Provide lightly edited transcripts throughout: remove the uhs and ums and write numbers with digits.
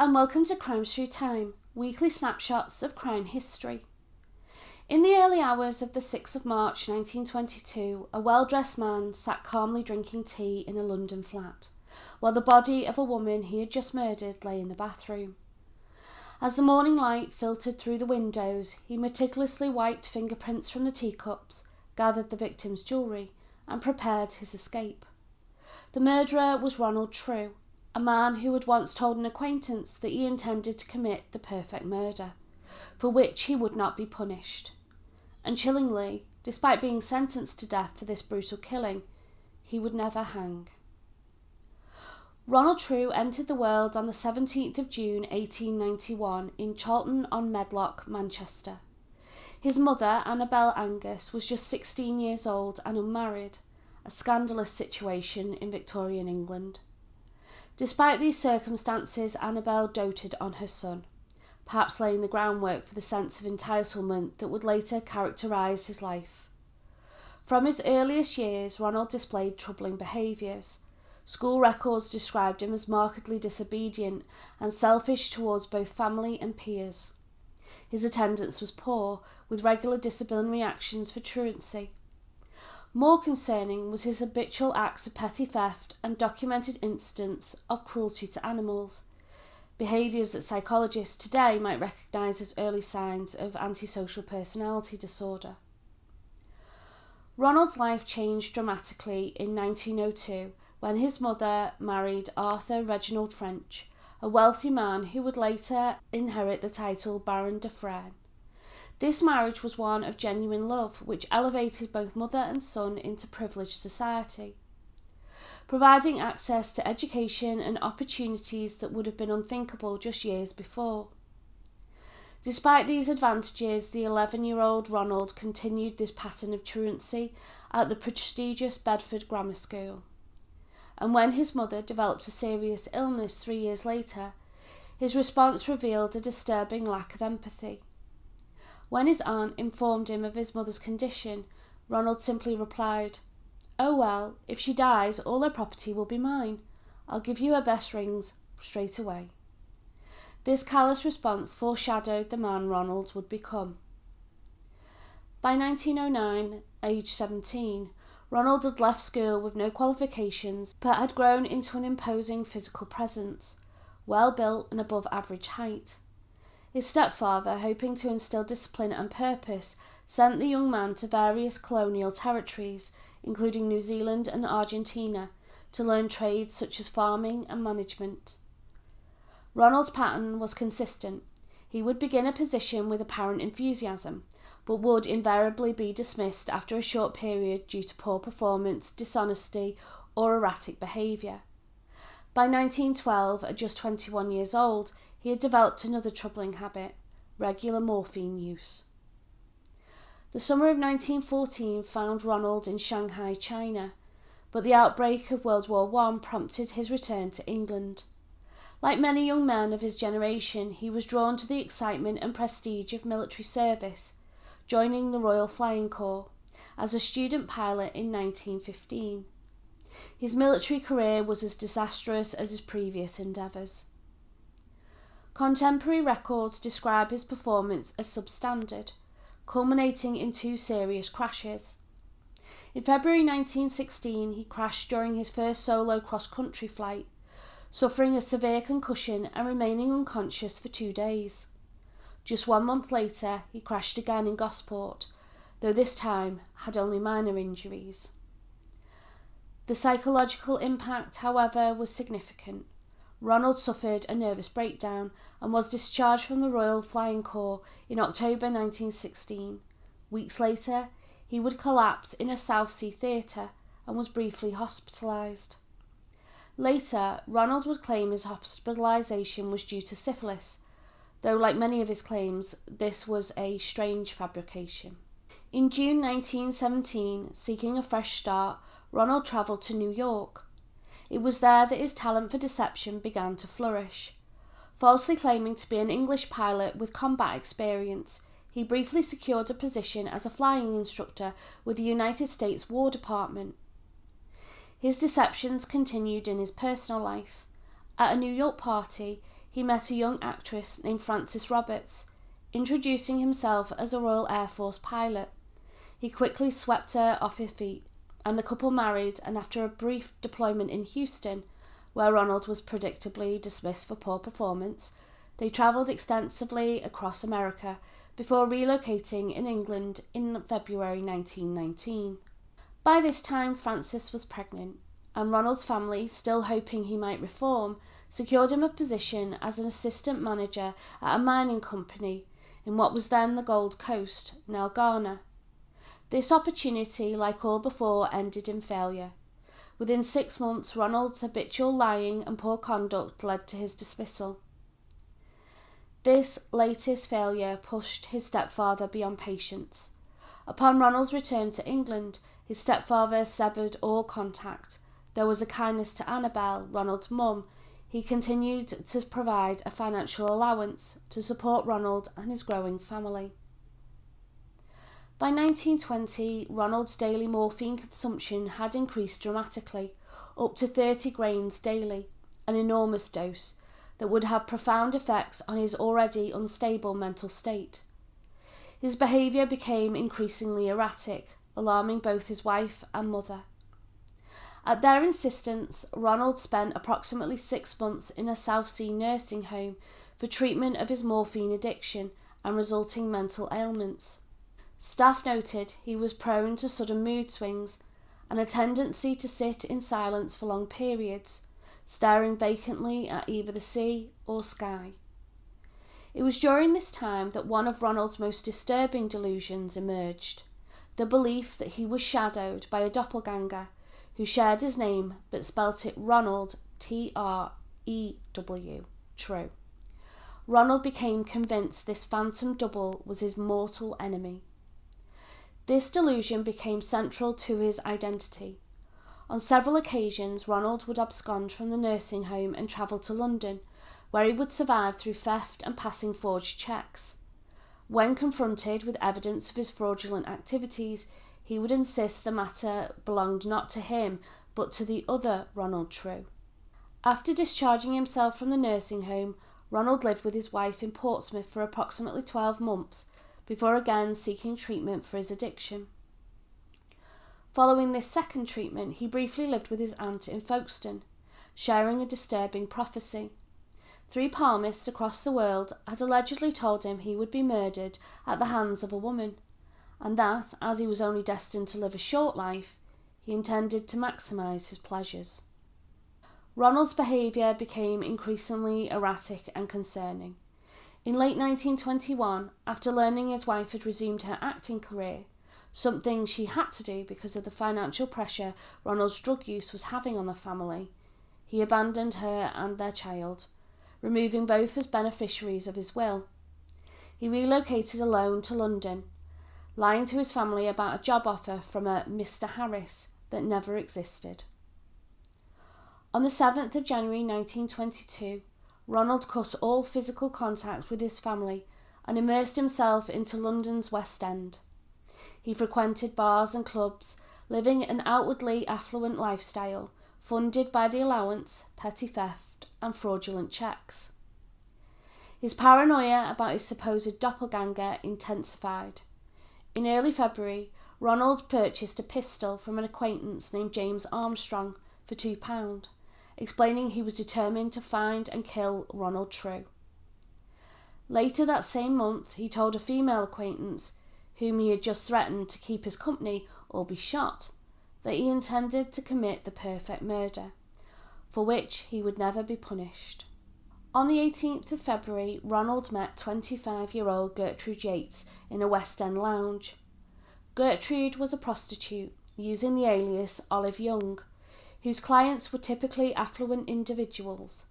and welcome to Crimes Through Time, weekly snapshots of crime history. In the early hours of the 6th of March 1922, a well-dressed man sat calmly drinking tea in a London flat, while the body of a woman he had just murdered lay in the bathroom. As the morning light filtered through the windows, he meticulously wiped fingerprints from the teacups, gathered the victim's jewellery, and prepared his escape. The murderer was Ronald True, a man who had once told an acquaintance that he intended to commit the perfect murder, for which he would not be punished. And chillingly, despite being sentenced to death for this brutal killing, he would never hang. Ronald True entered the world on the 17th of June 1891 in Charlton-on-Medlock, Manchester. His mother, Annabel Angus, was just 16 years old and unmarried, a scandalous situation in Victorian England. Despite these circumstances, Annabel doted on her son, perhaps laying the groundwork for the sense of entitlement that would later characterise his life. From his earliest years, Ronald displayed troubling behaviours. School records described him as markedly disobedient and selfish towards both family and peers. His attendance was poor, with regular disciplinary actions for truancy. More concerning was his habitual acts of petty theft and documented incidents of cruelty to animals, behaviours that psychologists today might recognise as early signs of antisocial personality disorder. Ronald's life changed dramatically in 1902 when his mother married Arthur Reginald French, a wealthy man who would later inherit the title Baron de Frêne. This marriage was one of genuine love, which elevated both mother and son into privileged society, providing access to education and opportunities that would have been unthinkable just years before. Despite these advantages, the 11-year-old Ronald continued this pattern of truancy at the prestigious Bedford Grammar School. And when his mother developed a serious illness 3 years later, his response revealed a disturbing lack of empathy. When his aunt informed him of his mother's condition, Ronald simply replied, "Oh well, if she dies, all her property will be mine. I'll give you her best rings straight away." This callous response foreshadowed the man Ronald would become. By 1909, aged 17, Ronald had left school with no qualifications, but had grown into an imposing physical presence, well built and above average height. His stepfather, hoping to instill discipline and purpose, sent the young man to various colonial territories, including New Zealand and Argentina, to learn trades such as farming and management. Ronald's pattern was consistent. He would begin a position with apparent enthusiasm, but would invariably be dismissed after a short period due to poor performance, dishonesty, or erratic behaviour. By 1912, at just 21 years old, he had developed another troubling habit: regular morphine use. The summer of 1914 found Ronald in Shanghai, China, but the outbreak of World War I prompted his return to England. Like many young men of his generation, he was drawn to the excitement and prestige of military service, joining the Royal Flying Corps as a student pilot in 1915. His military career was as disastrous as his previous endeavours. Contemporary records describe his performance as substandard, culminating in 2 serious crashes. In February 1916, he crashed during his first solo cross-country flight, suffering a severe concussion and remaining unconscious for 2 days. Just 1 month later, he crashed again in Gosport, though this time had only minor injuries. The psychological impact, however, was significant. Ronald suffered a nervous breakdown and was discharged from the Royal Flying Corps in October 1916. Weeks later, he would collapse in a South Sea theatre and was briefly hospitalised. Later, Ronald would claim his hospitalisation was due to syphilis, though like many of his claims, this was a strange fabrication. In June 1917, seeking a fresh start, Ronald travelled to New York. It was there that his talent for deception began to flourish. Falsely claiming to be an English pilot with combat experience, he briefly secured a position as a flying instructor with the United States War Department. His deceptions continued in his personal life. At a New York party, he met a young actress named Frances Roberts, introducing himself as a Royal Air Force pilot. He quickly swept her off her feet, and the couple married, and after a brief deployment in Houston, where Ronald was predictably dismissed for poor performance, they travelled extensively across America before relocating in England in February 1919. By this time, Frances was pregnant, and Ronald's family, still hoping he might reform, secured him a position as an assistant manager at a mining company in what was then the Gold Coast, now Ghana. This opportunity, like all before, ended in failure. Within 6 months, Ronald's habitual lying and poor conduct led to his dismissal. This latest failure pushed his stepfather beyond patience. Upon Ronald's return to England, his stepfather severed all contact. There was a kindness to Annabel, Ronald's mum. He continued to provide a financial allowance to support Ronald and his growing family. By 1920, Ronald's daily morphine consumption had increased dramatically, up to 30 grains daily, an enormous dose that would have profound effects on his already unstable mental state. His behaviour became increasingly erratic, alarming both his wife and mother. At their insistence, Ronald spent approximately 6 months in a South Sea nursing home for treatment of his morphine addiction and resulting mental ailments. Staff noted he was prone to sudden mood swings and a tendency to sit in silence for long periods, staring vacantly at either the sea or sky. It was during this time that one of Ronald's most disturbing delusions emerged, the belief that he was shadowed by a doppelganger who shared his name but spelt it Ronald, T-R-E-W, true. Ronald became convinced this phantom double was his mortal enemy. This delusion became central to his identity. On several occasions, Ronald would abscond from the nursing home and travel to London, where he would survive through theft and passing forged cheques. When confronted with evidence of his fraudulent activities, he would insist the matter belonged not to him, but to the other Ronald True. After discharging himself from the nursing home, Ronald lived with his wife in Portsmouth for approximately 12 months, before again seeking treatment for his addiction. Following this second treatment, he briefly lived with his aunt in Folkestone, sharing a disturbing prophecy. 3 palmists across the world had allegedly told him he would be murdered at the hands of a woman, and that, as he was only destined to live a short life, he intended to maximise his pleasures. Ronald's behaviour became increasingly erratic and concerning. In late 1921, after learning his wife had resumed her acting career, something she had to do because of the financial pressure Ronald's drug use was having on the family, he abandoned her and their child, removing both as beneficiaries of his will. He relocated alone to London, lying to his family about a job offer from a Mr. Harris that never existed. On the 7th of January 1922, Ronald cut all physical contact with his family and immersed himself into London's West End. He frequented bars and clubs, living an outwardly affluent lifestyle, funded by the allowance, petty theft, and fraudulent cheques. His paranoia about his supposed doppelganger intensified. In early February, Ronald purchased a pistol from an acquaintance named James Armstrong for £2, explaining he was determined to find and kill Ronald True. Later that same month, he told a female acquaintance, whom he had just threatened to keep his company or be shot, that he intended to commit the perfect murder, for which he would never be punished. On the 18th of February, Ronald met 25-year-old Gertrude Yates in a West End lounge. Gertrude was a prostitute, using the alias Olive Young, whose clients were typically affluent individuals.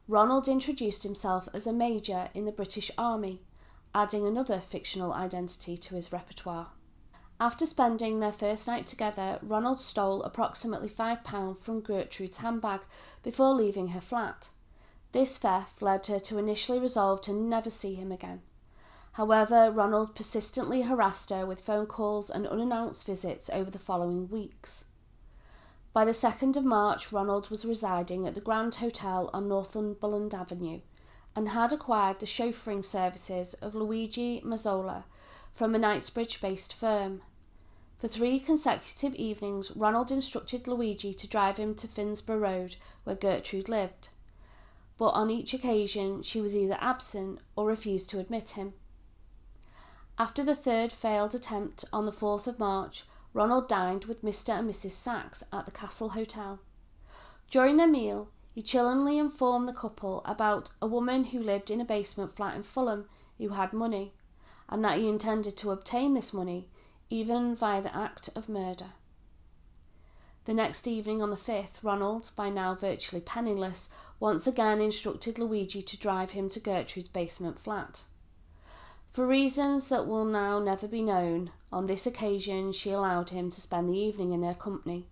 Ronald introduced himself as a major in the British Army, adding another fictional identity to his repertoire. After spending their first night together, Ronald stole approximately £5 from Gertrude's handbag before leaving her flat. This theft led her to initially resolve to never see him again. However, Ronald persistently harassed her with phone calls and unannounced visits over the following weeks. By the 2nd of March, Ronald was residing at the Grand Hotel on Northumberland Avenue, and had acquired the chauffeuring services of Luigi Mazzola from a Knightsbridge-based firm. For 3 consecutive evenings, Ronald instructed Luigi to drive him to Finsbury Road, where Gertrude lived, but on each occasion she was either absent or refused to admit him. After the 3rd failed attempt on the 4th of March, Ronald dined with Mr. and Mrs. Sachs at the Castle Hotel. During their meal, he chillingly informed the couple about a woman who lived in a basement flat in Fulham who had money, and that he intended to obtain this money, even via the act of murder. The next evening on the 5th, Ronald, by now virtually penniless, once again instructed Luigi to drive him to Gertrude's basement flat. For reasons that will now never be known, on this occasion she allowed him to spend the evening in her company.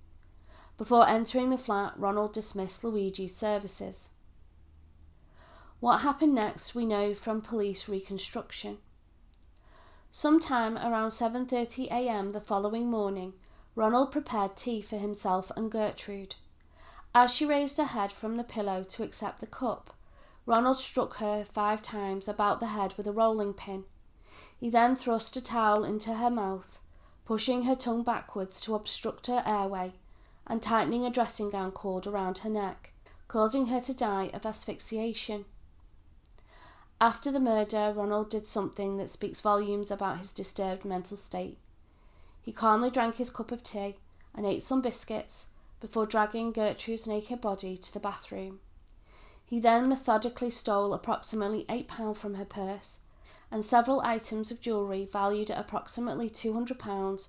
Before entering the flat, Ronald dismissed Luigi's services. What happened next we know from police reconstruction. Sometime around 7:30 a.m. the following morning, Ronald prepared tea for himself and Gertrude. As she raised her head from the pillow to accept the cup, Ronald struck her 5 times about the head with a rolling pin. He then thrust a towel into her mouth, pushing her tongue backwards to obstruct her airway, and tightening a dressing gown cord around her neck, causing her to die of asphyxiation. After the murder, Ronald did something that speaks volumes about his disturbed mental state. He calmly drank his cup of tea and ate some biscuits before dragging Gertrude's naked body to the bathroom. He then methodically stole approximately £8 from her purse and several items of jewellery valued at approximately £200,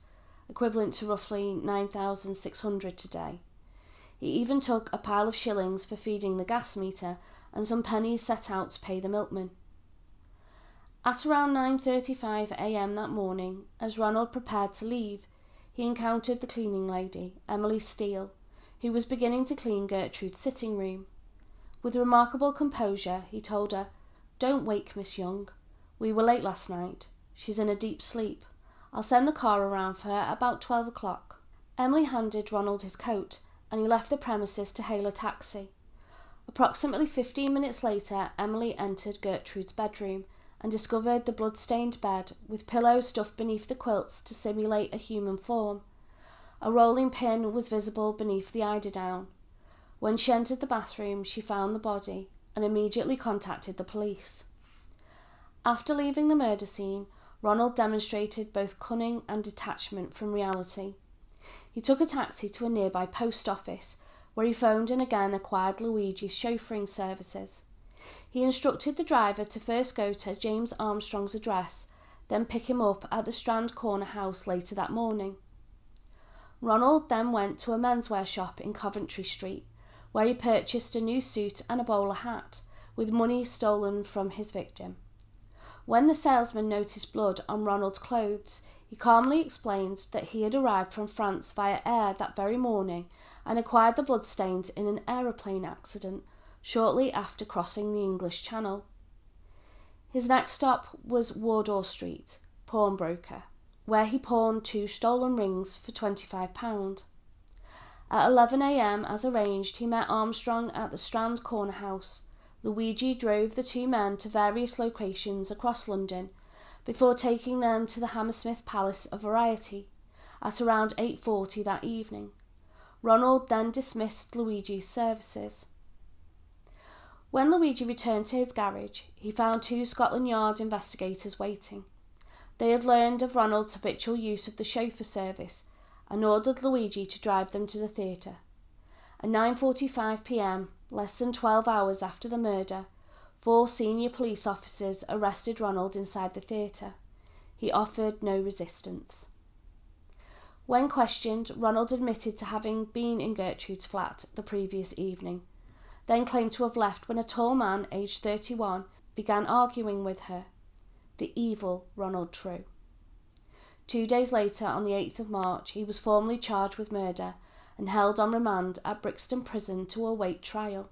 equivalent to roughly 9,600 today. He even took a pile of shillings for feeding the gas meter and some pennies set out to pay the milkman. At around 9:35 a.m. that morning, as Ronald prepared to leave, he encountered the cleaning lady, Emily Steele, who was beginning to clean Gertrude's sitting room. With remarkable composure, he told her, "Don't wake Miss Young. We were late last night. She's in a deep sleep. I'll send the car around for her about 12 o'clock. Emily handed Ronald his coat, and he left the premises to hail a taxi. Approximately 15 minutes later, Emily entered Gertrude's bedroom and discovered the blood-stained bed with pillows stuffed beneath the quilts to simulate a human form. A rolling pin was visible beneath the eiderdown. When she entered the bathroom, she found the body and immediately contacted the police. After leaving the murder scene, Ronald demonstrated both cunning and detachment from reality. He took a taxi to a nearby post office, where he phoned and again acquired Luigi's chauffeuring services. He instructed the driver to first go to James Armstrong's address, then pick him up at the Strand Corner house later that morning. Ronald then went to a menswear shop in Coventry Street, where he purchased a new suit and a bowler hat, with money stolen from his victim. When the salesman noticed blood on Ronald's clothes, he calmly explained that he had arrived from France via air that very morning and acquired the bloodstains in an aeroplane accident shortly after crossing the English Channel. His next stop was Wardour Street, pawnbroker, where he pawned 2 stolen rings for £25. At 11 a.m, as arranged, he met Armstrong at the Strand Corner house. Luigi drove the 2 men to various locations across London before taking them to the Hammersmith Palace of Variety at around 8:40 that evening. Ronald then dismissed Luigi's services. When Luigi returned to his garage, he found 2 Scotland Yard investigators waiting. They had learned of Ronald's habitual use of the chauffeur service and ordered Luigi to drive them to the theatre. At 9:45 p.m, less than 12 hours after the murder, 4 senior police officers arrested Ronald inside the theatre. He offered no resistance. When questioned, Ronald admitted to having been in Gertrude's flat the previous evening, then claimed to have left when a tall man, aged 31, began arguing with her. The evil Ronald True. 2 days later, on the 8th of March, he was formally charged with murder and held on remand at Brixton Prison to await trial.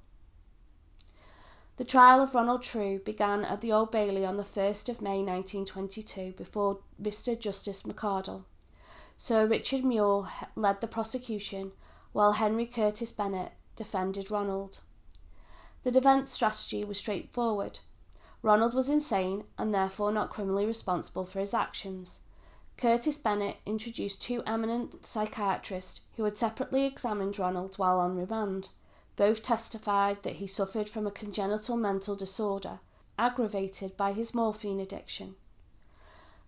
The trial of Ronald True began at the Old Bailey on the 1st of May 1922 before Mr. Justice McArdle. Sir Richard Muir led the prosecution, while Henry Curtis Bennett defended Ronald. The defence strategy was straightforward: Ronald was insane and therefore not criminally responsible for his actions. Curtis Bennett introduced two eminent psychiatrists who had separately examined Ronald while on remand. Both testified that he suffered from a congenital mental disorder, aggravated by his morphine addiction.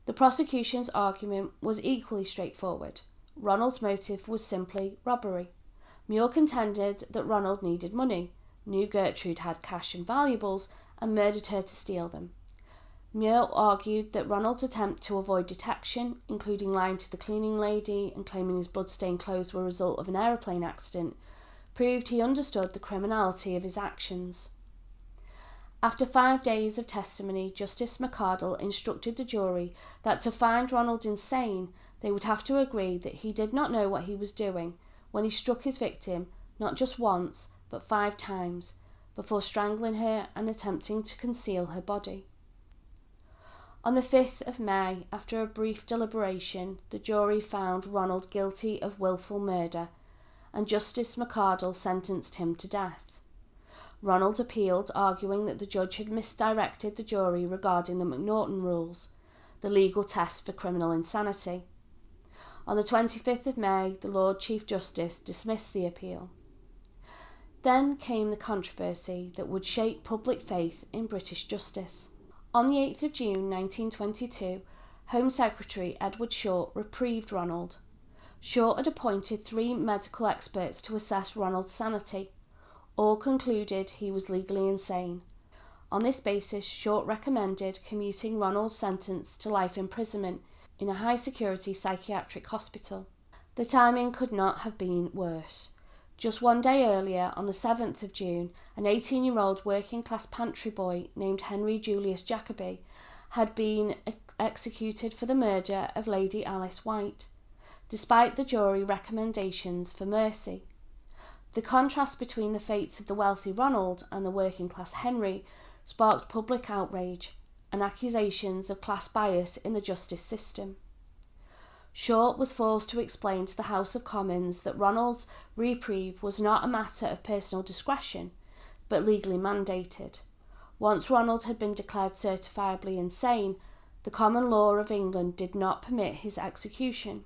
The prosecution's argument was equally straightforward. Ronald's motive was simply robbery. Muir contended that Ronald needed money, knew Gertrude had cash and valuables, and murdered her to steal them. Muir argued that Ronald's attempt to avoid detection, including lying to the cleaning lady and claiming his blood-stained clothes were a result of an aeroplane accident, proved he understood the criminality of his actions. After 5 days of testimony, Justice McArdle instructed the jury that to find Ronald insane, they would have to agree that he did not know what he was doing when he struck his victim not just once, but 5 times, before strangling her and attempting to conceal her body. On the 5th of May, after a brief deliberation, the jury found Ronald guilty of willful murder, and Justice McArdle sentenced him to death. Ronald appealed, arguing that the judge had misdirected the jury regarding the McNaughton rules, the legal test for criminal insanity. On the 25th of May, the Lord Chief Justice dismissed the appeal. Then came the controversy that would shake public faith in British justice. On the 8th of June 1922, Home Secretary Edward Short reprieved Ronald. Short had appointed 3 medical experts to assess Ronald's sanity. All concluded he was legally insane. On this basis, Short recommended commuting Ronald's sentence to life imprisonment in a high-security psychiatric hospital. The timing could not have been worse. Just 1 day earlier, on the 7th of June, an 18-year-old working-class pantry boy named Henry Julius Jacobi had been executed for the murder of Lady Alice White, despite the jury recommendations for mercy. The contrast between the fates of the wealthy Ronald and the working-class Henry sparked public outrage and accusations of class bias in the justice system. Short was forced to explain to the House of Commons that Ronald's reprieve was not a matter of personal discretion, but legally mandated. Once Ronald had been declared certifiably insane, the common law of England did not permit his execution.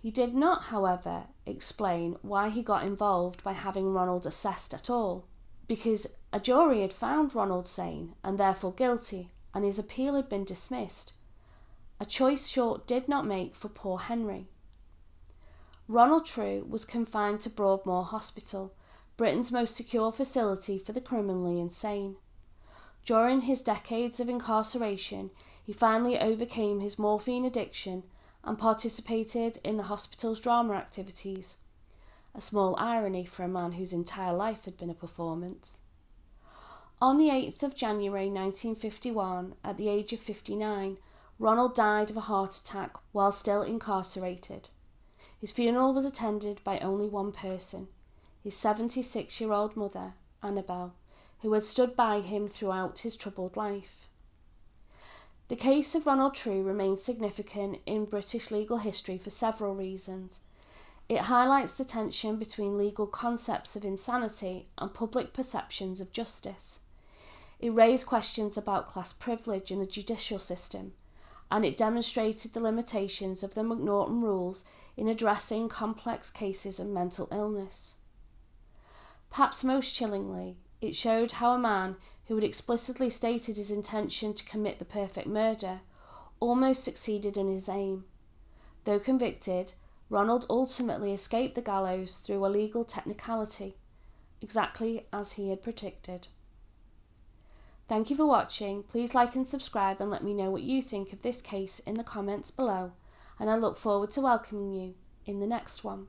He did not, however, explain why he got involved by having Ronald assessed at all, because a jury had found Ronald sane and therefore guilty, and his appeal had been dismissed. A choice Short did not make for poor Henry. Ronald True was confined to Broadmoor Hospital, Britain's most secure facility for the criminally insane. During his decades of incarceration, he finally overcame his morphine addiction and participated in the hospital's drama activities. A small irony for a man whose entire life had been a performance. On the 8th of January 1951, at the age of 59, Ronald died of a heart attack while still incarcerated. His funeral was attended by only one person, his 76-year-old mother, Annabel, who had stood by him throughout his troubled life. The case of Ronald True remains significant in British legal history for several reasons. It highlights the tension between legal concepts of insanity and public perceptions of justice. It raised questions about class privilege in the judicial system, and it demonstrated the limitations of the McNaughton rules in addressing complex cases of mental illness. Perhaps most chillingly, it showed how a man who had explicitly stated his intention to commit the perfect murder almost succeeded in his aim. Though convicted, Ronald ultimately escaped the gallows through a legal technicality, exactly as he had predicted. Thank you for watching. Please like and subscribe and let me know what you think of this case in the comments below, and I look forward to welcoming you in the next one.